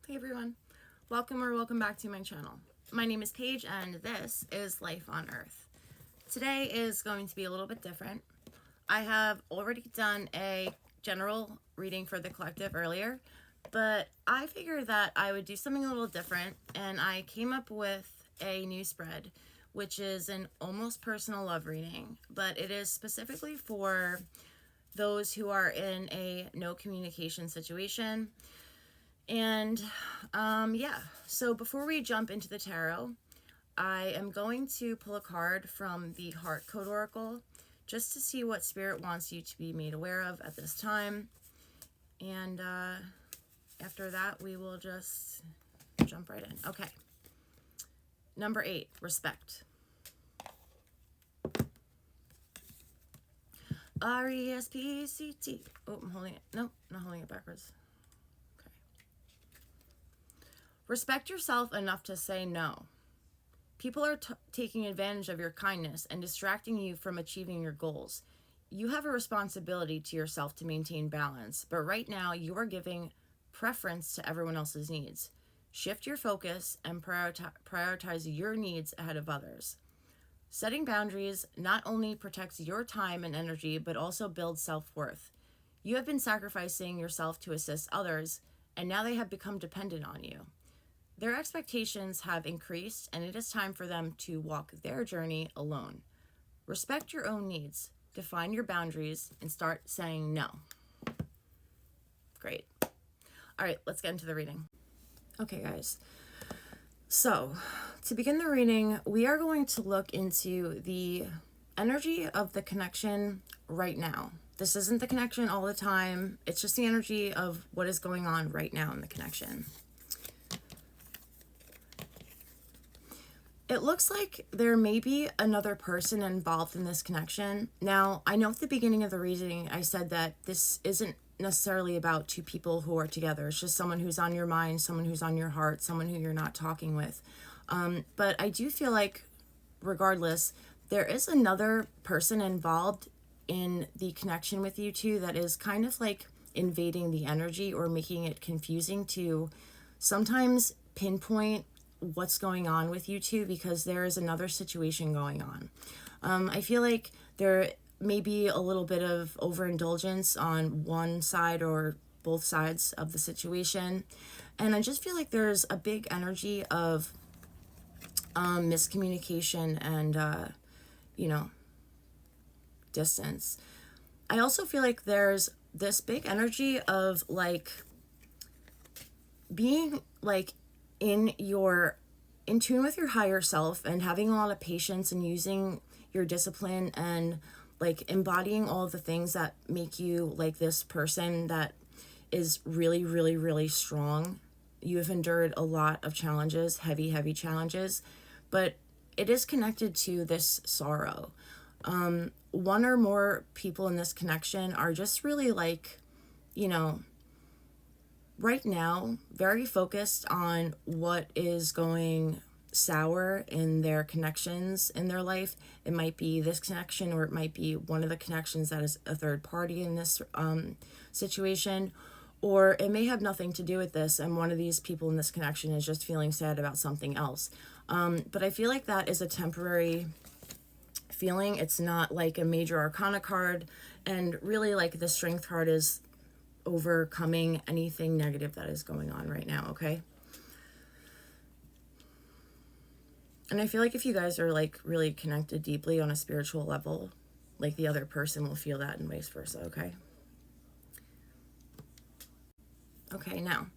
Hey everyone, welcome back to my channel. My name is Paige and this is Life on Earth. Today is going to be a little bit different. I have already done a general reading for the collective earlier, but I figured that I would do something a little different, and I came up with a new spread, which is an almost personal love reading, but it is specifically for those who are in a no communication situation. And so before we jump into the tarot, I am going to pull a card from the Heart Code Oracle just to see what Spirit wants you to be made aware of at this time. And after that, we will just jump right in. Okay. Number 8, respect. R-E-S-P-E-C-T. Oh, I'm holding it. No, not holding it backwards. Okay. Respect yourself enough to say no. People are taking advantage of your kindness and distracting you from achieving your goals. You have a responsibility to yourself to maintain balance, but right now you are giving preference to everyone else's needs. Shift your focus and prioritize your needs ahead of others. Setting boundaries not only protects your time and energy, but also builds self-worth. You have been sacrificing yourself to assist others, and now they have become dependent on you. Their expectations have increased, and it is time for them to walk their journey alone. Respect your own needs, define your boundaries, and start saying no. Great. All right, let's get into the reading. Okay, guys. So, to begin the reading, we are going to look into the energy of the connection right now. This isn't the connection all the time. It's just the energy of what is going on right now in the connection. It looks like there may be another person involved in this connection. Now, I know at the beginning of the reading, I said that this isn't necessarily about two people who are together. It's just someone who's on your mind, someone who's on your heart, someone who you're not talking with. But I do feel like, regardless, there is another person involved in the connection with you two that is kind of like invading the energy or making it confusing to sometimes pinpoint what's going on with you two, because there is another situation going on. I feel like there may be a little bit of overindulgence on one side or both sides of the situation. And I just feel like there's a big energy of miscommunication and, distance. I also feel like there's this big energy of like being like in tune with your higher self and having a lot of patience and using your discipline and like embodying all of the things that make you like this person that is really, really, really strong. You have endured a lot of challenges, heavy challenges, but it is connected to this sorrow. One or more people in this connection are just really like, right now, very focused on what is going sour in their connections in their life. It might be this connection, or it might be one of the connections that is a third party in this situation, or it may have nothing to do with this, and one of these people in this connection is just feeling sad about something else. But I feel like that is a temporary feeling. It's not like a major arcana card, and really like the strength card is overcoming anything negative that is going on right now, okay? And I feel like if you guys are like really connected deeply on a spiritual level, like the other person will feel that and vice versa, okay? Okay, now,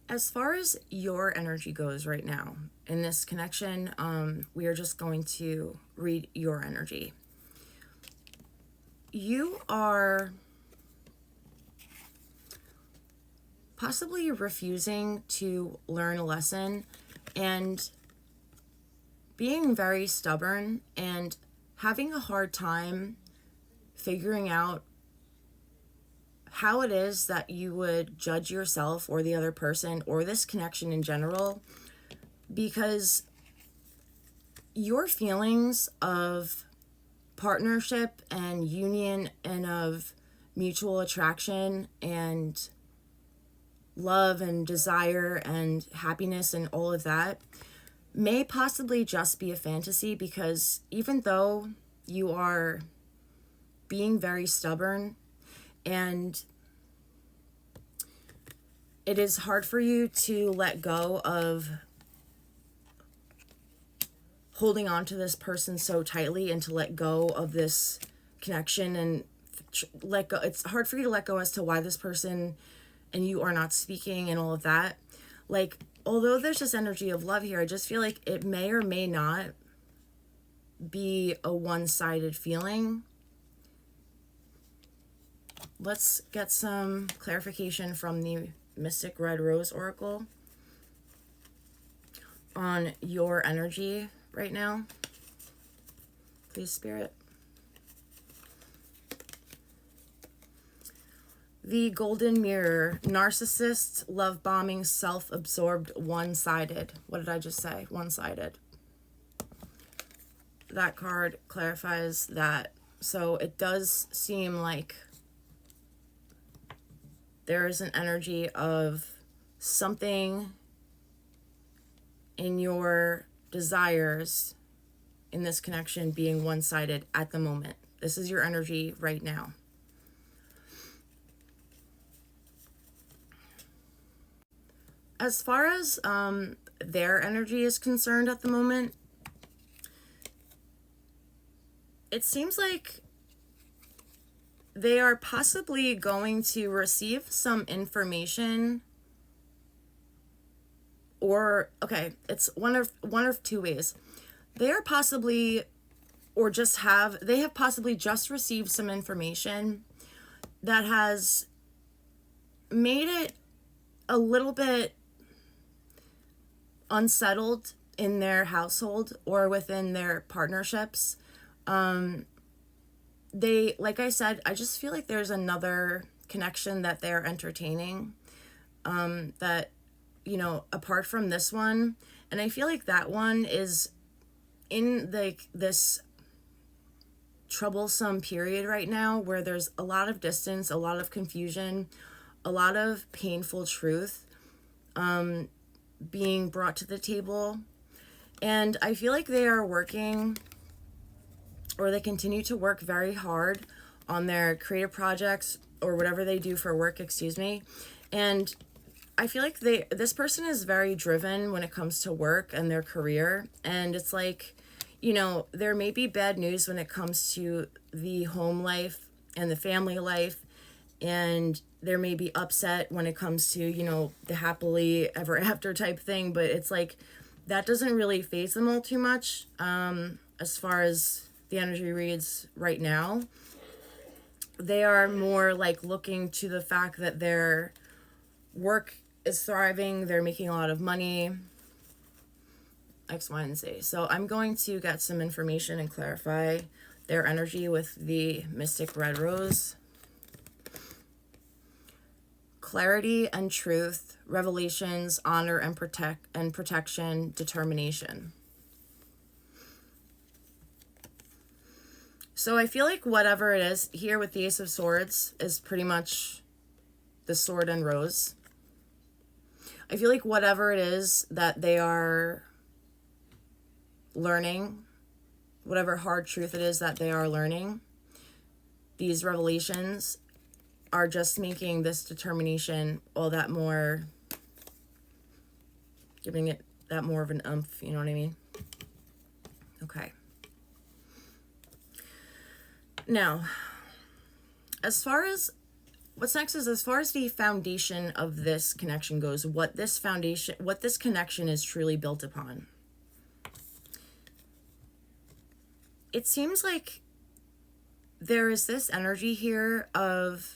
as far as your energy goes right now in this connection, we are just going to read your energy. You are possibly refusing to learn a lesson and being very stubborn and having a hard time figuring out how it is that you would judge yourself or the other person or this connection in general, because your feelings of partnership and union and of mutual attraction and love and desire and happiness and all of that may possibly just be a fantasy, because even though you are being very stubborn and it is hard for you to let go of holding on to this person so tightly and to let go of this connection and let go. It's hard for you to let go as to why this person and you are not speaking and all of that. Like, although there's this energy of love here, I just feel like it may or may not be a one-sided feeling. Let's get some clarification from the Mystic Red Rose Oracle on your energy right now. Please, Spirit. The Golden Mirror, narcissist, love bombing, self-absorbed, one-sided. What did I just say? One-sided. That card clarifies that. So it does seem like there is an energy of something in your desires in this connection being one-sided at the moment. This is your energy right now. As far as their energy is concerned at the moment, it seems like they are possibly going to receive some information, or, okay, it's one of two ways. They are possibly, or just have, they have possibly just received some information that has made it a little bit unsettled in their household or within their partnerships. They, like I said, I just feel like there's another connection that they're entertaining, that, you know, apart from this one. And I feel like that one is in like this troublesome period right now where there's a lot of distance, a lot of confusion, a lot of painful truth being brought to the table. And I feel like they are working, or they continue to work very hard on their creative projects or whatever they do for work, And I feel like this person is very driven when it comes to work and their career. And it's like, you know, there may be bad news when it comes to the home life and the family life. And there may be upset when it comes to, you know, the happily ever after type thing. But it's like, that doesn't really faze them all too much, as far as the energy reads right now. They are more like looking to the fact that their work is thriving, they're making a lot of money, X, Y, and Z. So I'm going to get some information and clarify their energy with the Mystic Red Rose. Clarity and truth, revelations, honor and protection, determination. So I feel like whatever it is here with the Ace of Swords is pretty much the sword and rose. I feel like whatever it is that they are learning, whatever hard truth it is that they are learning, these revelations are just making this determination all that more, giving it that more of an oomph, you know what I mean? Okay. Now, as far as what's next is, as far as the foundation of this connection goes, what this connection is truly built upon. It seems like there is this energy here of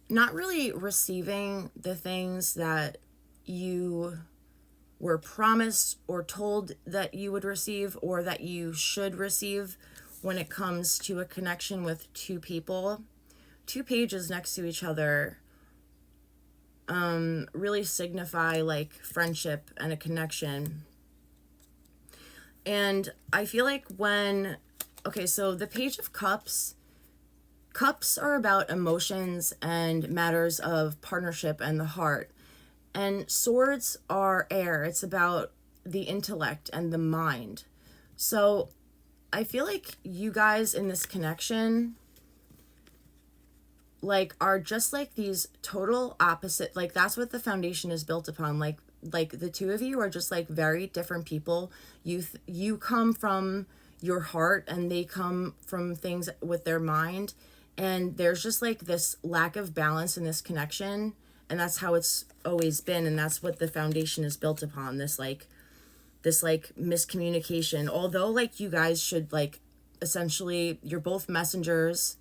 not really receiving the things that you were promised or told that you would receive or that you should receive when it comes to a connection with two people. Two pages next to each other really signify like friendship and a connection. And I feel like when, okay, so the Page of Cups Cups are about emotions and matters of partnership and the heart. And swords are air. It's about the intellect and the mind. So I feel like you guys in this connection like are just like these total opposite, like that's what the foundation is built upon. Like the two of you are just like very different people. You come from your heart and they come from things with their mind, and there's just like this lack of balance in this connection, and that's how it's always been, and that's what the foundation is built upon, this miscommunication. Although like you guys should like essentially, you're both messengers,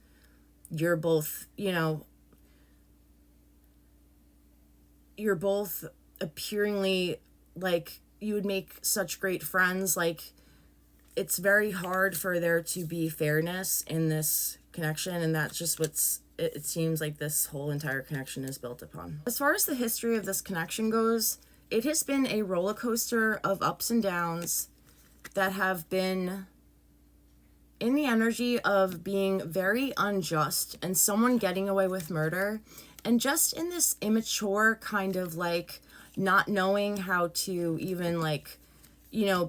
you're both, you're both appearingly like you would make such great friends. Like it's very hard for there to be fairness in this connection, and that's just it seems like this whole entire connection is built upon. As far as the history of this connection goes, it has been a roller coaster of ups and downs that have been in the energy of being very unjust and someone getting away with murder, and just in this immature kind of like not knowing how to even like,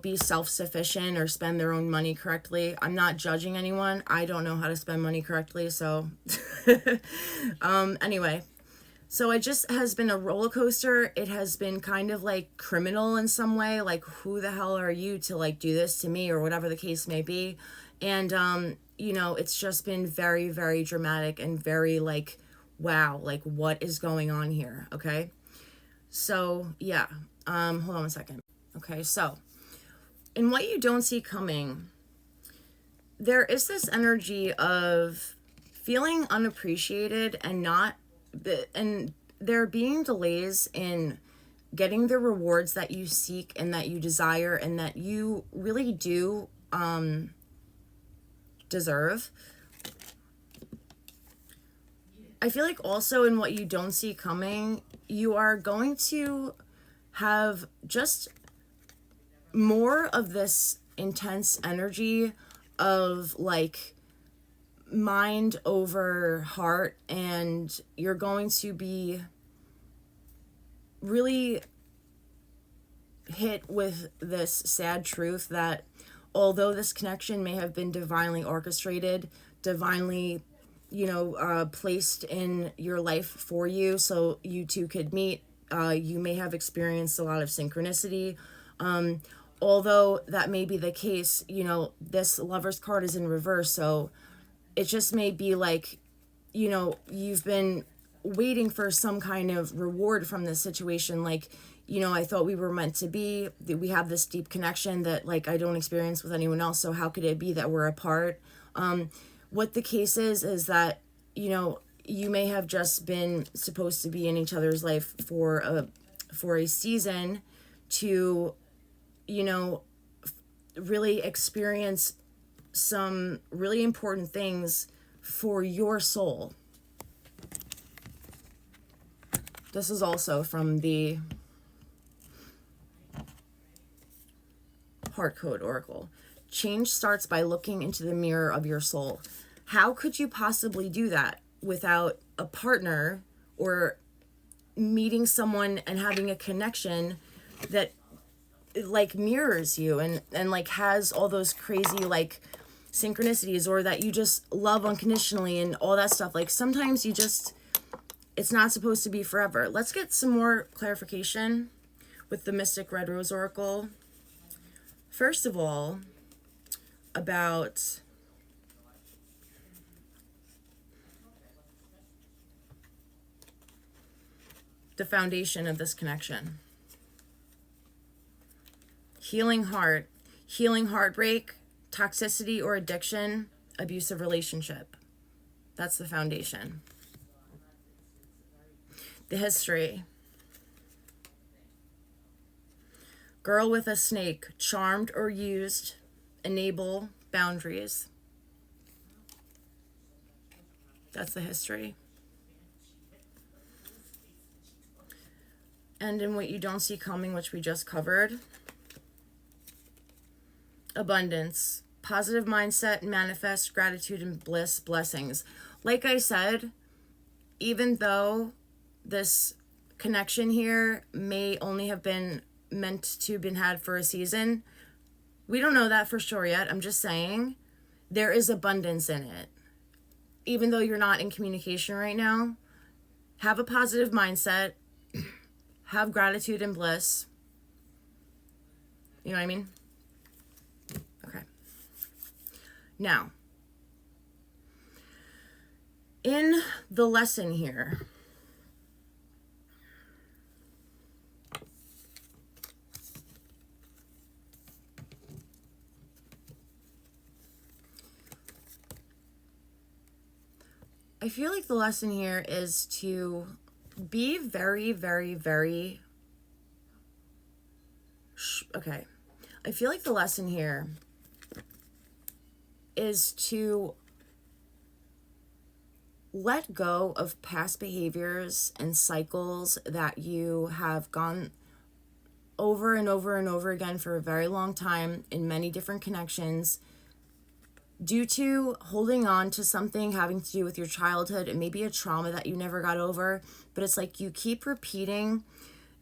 be self-sufficient or spend their own money correctly. I'm not judging anyone. I don't know how to spend money correctly. So anyway, so it just has been a roller coaster. It has been kind of like criminal in some way. Like, who the hell are you to like do this to me, or whatever the case may be. And, it's just been very, very dramatic and very like, wow, like what is going on here? Okay. So yeah, hold on a second. Okay. So in what you don't see coming, there is this energy of feeling unappreciated and there being delays in getting the rewards that you seek and that you desire and that you really do deserve. I feel like also in what you don't see coming, you are going to have just more of this intense energy of like mind over heart, and you're going to be really hit with this sad truth that although this connection may have been divinely orchestrated, divinely, placed in your life for you so you two could meet, you may have experienced a lot of synchronicity. Although that may be the case, this Lover's card is in reverse, so it just may be like, you've been waiting for some kind of reward from this situation. Like, I thought we were meant to be, that we have this deep connection that like I don't experience with anyone else, so how could it be that we're apart? What the case is that, you may have just been supposed to be in each other's life for a season to, really experience some really important things for your soul. This is also from the Heart Code Oracle. Change starts by looking into the mirror of your soul. How could you possibly do that without a partner or meeting someone and having a connection that like mirrors you and like has all those crazy like synchronicities, or that you just love unconditionally and all that stuff? Like sometimes it's not supposed to be forever. Let's get some more clarification with the Mystic Red Rose Oracle. First of all, about the foundation of this connection. Healing heart, healing heartbreak, toxicity or addiction, abusive relationship. That's the foundation. The history. Girl with a snake, charmed or used, enable boundaries. That's the history. And in what you don't see coming, which we just covered, abundance, positive mindset, manifest, gratitude, and bliss, blessings. Like I said, even though this connection here may only have been meant to have been had for a season, we don't know that for sure yet. I'm just saying there is abundance in it. Even though you're not in communication right now, have a positive mindset, have gratitude and bliss. You know what I mean? Okay. Now, in the lesson here, I feel like the lesson here is to be very, very, very... Okay. I feel like the lesson here is to let go of past behaviors and cycles that you have gone over and over and over again for a very long time in many different connections due to holding on to something having to do with your childhood. It may be a trauma that you never got over, but it's like you keep repeating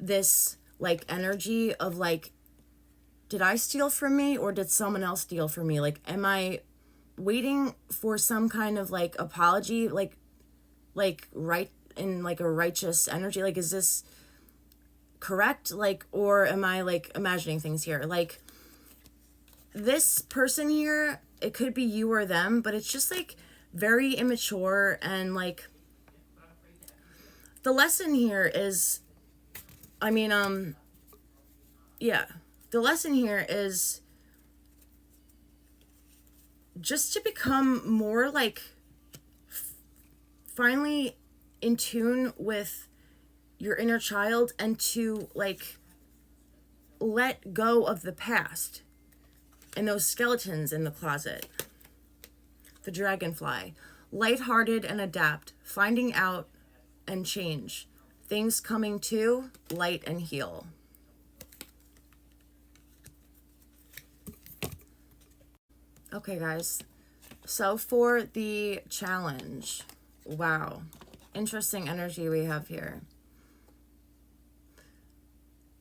this like energy of like, did I steal from me or did someone else steal from me? Like, am I waiting for some kind of like apology, like right in like a righteous energy? Like, is this correct? Like, or am I like imagining things here? Like, this person here, it could be you or them, but it's just like very immature. And like the lesson here is, yeah, the lesson here is just to become more like finally in tune with your inner child and to like let go of the past and those skeletons in the closet. The dragonfly, lighthearted and adapt, finding out and change, things coming to light and heal. Okay, guys, so for the challenge, wow, interesting energy we have here.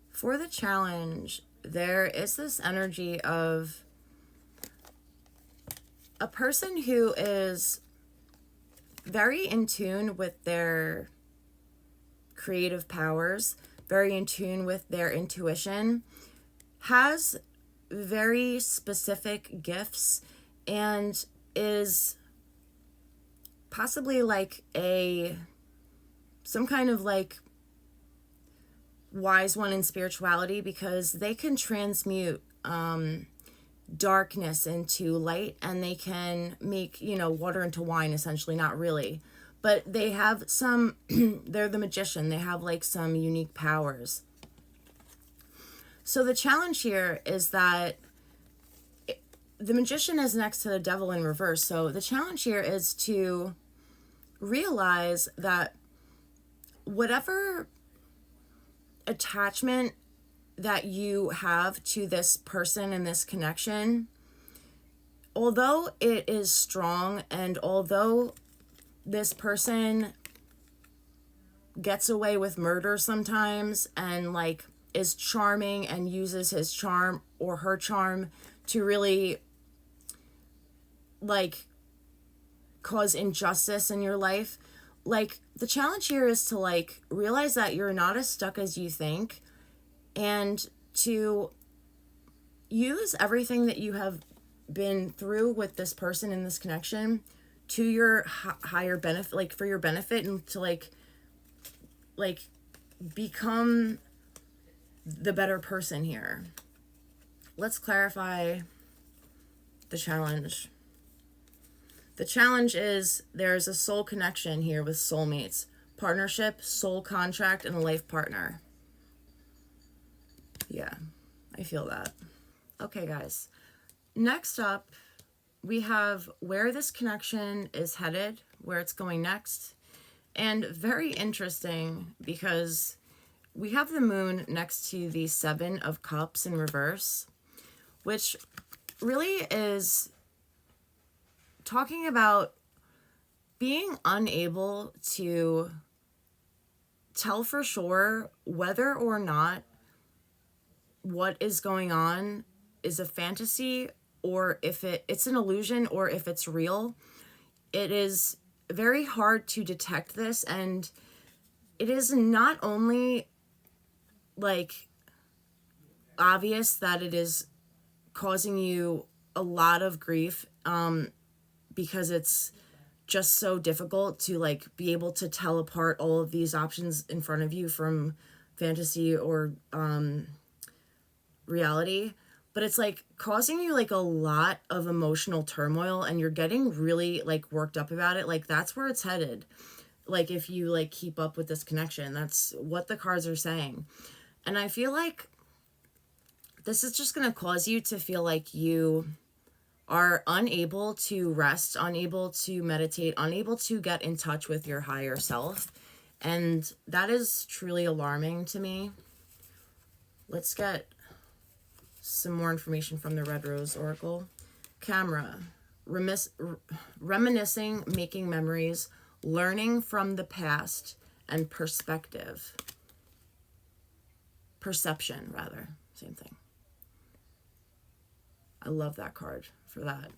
For the challenge, there is this energy of a person who is very in tune with their creative powers, very in tune with their intuition, has very specific gifts, and is possibly like some kind of like wise one in spirituality, because they can transmute darkness into light, and they can make, water into wine, essentially. Not really, but they have some they're the magician. They have like some unique powers. So the challenge here is that the magician is next to the devil in reverse. So the challenge here is to realize that whatever attachment that you have to this person and this connection, although it is strong, and although this person gets away with murder sometimes and like is charming and uses his charm or her charm to really like cause injustice in your life, like the challenge here is to like realize that you're not as stuck as you think, and to use everything that you have been through with this person in this connection to your higher benefit, like for your benefit, and to like become the better person here. Let's clarify the challenge. The challenge is there's a soul connection here with soulmates, partnership, soul contract, and a life partner. Yeah, I feel that. Okay, guys. Next up, we have where this connection is headed, where it's going next. And very interesting, because we have the moon next to the 7 of Cups in reverse, which really is talking about being unable to tell for sure whether or not what is going on is a fantasy, or if it's an illusion, or if it's real. It is very hard to detect this, and it is not only like obvious that it is causing you a lot of grief, because it's just so difficult to like be able to tell apart all of these options in front of you from fantasy or reality, but it's like causing you like a lot of emotional turmoil, and you're getting really like worked up about it. Like that's where it's headed. Like if you like keep up with this connection, that's what the cards are saying. And I feel like this is just going to cause you to feel like you are unable to rest, unable to meditate, unable to get in touch with your higher self. And that is truly alarming to me. Let's get some more information from the Red Rose Oracle. Camera. Reminiscing, making memories, learning from the past, and perspective. Perception, rather. Same thing. I love that card for that.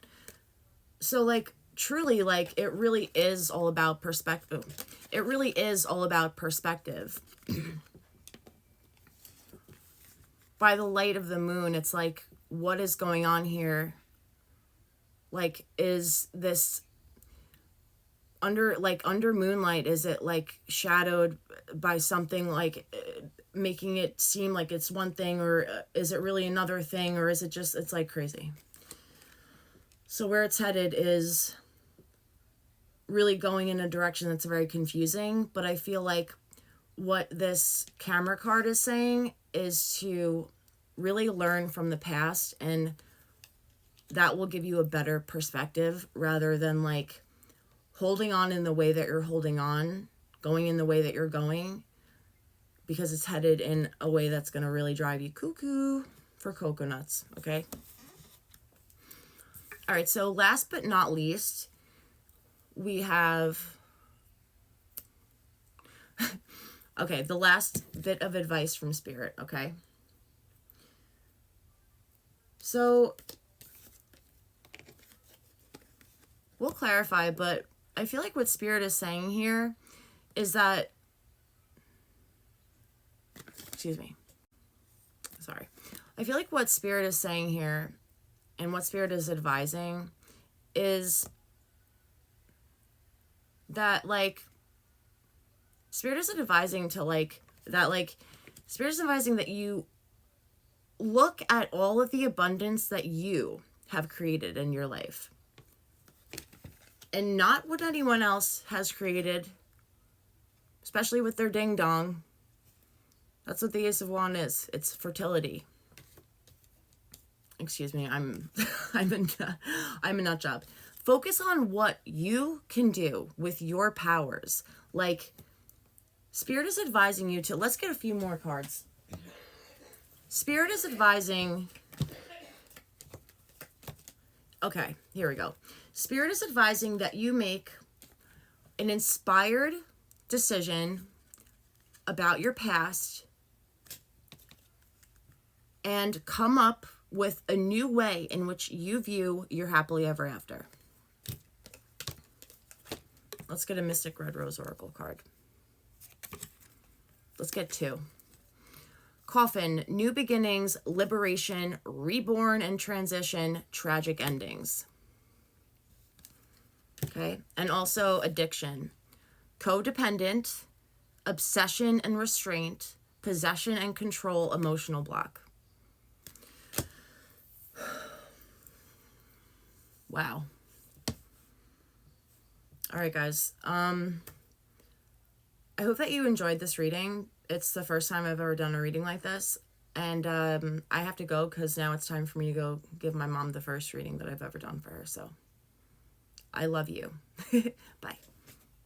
So, like, truly, like, it really is all about perspective. It really is all about perspective. By the light of the moon, it's like, what is going on here? Like, is this under moonlight, is it like shadowed by something, like making it seem like it's one thing, or is it really another thing, or is it just, it's like crazy. So where it's headed is really going in a direction that's very confusing, but I feel like what this camera card is saying is to really learn from the past, and that will give you a better perspective rather than like holding on in the way that you're holding on, going in the way that you're going, because it's headed in a way that's going to really drive you cuckoo for coconuts, okay? All right, so last but not least, we have, okay, the last bit of advice from Spirit, okay? So, we'll clarify, but I feel like what Spirit is saying here is that, excuse me, sorry. I feel like what Spirit is saying here and what Spirit is advising is that, like, Spirit is advising to, like, that, like, Spirit is advising that you look at all of the abundance that you have created in your life, and not what anyone else has created, especially with their ding dong. That's what the Ace of Wands is. It's fertility. Excuse me, I'm a nut job. Focus on what you can do with your powers. Like, Spirit is advising you to, let's get a few more cards. Spirit is advising, okay, here we go. Spirit is advising that you make an inspired decision about your past and come up with a new way in which you view your happily ever after. Let's get a Mystic Red Rose Oracle card. Let's get two. Coffin, new beginnings, liberation, reborn and transition, tragic endings. Okay, and also addiction, codependent, obsession and restraint, possession and control, emotional block. Wow. All right, guys. I hope that you enjoyed this reading. It's the first time I've ever done a reading like this. And I have to go because now it's time for me to go give my mom the first reading that I've ever done for her. So I love you. Bye.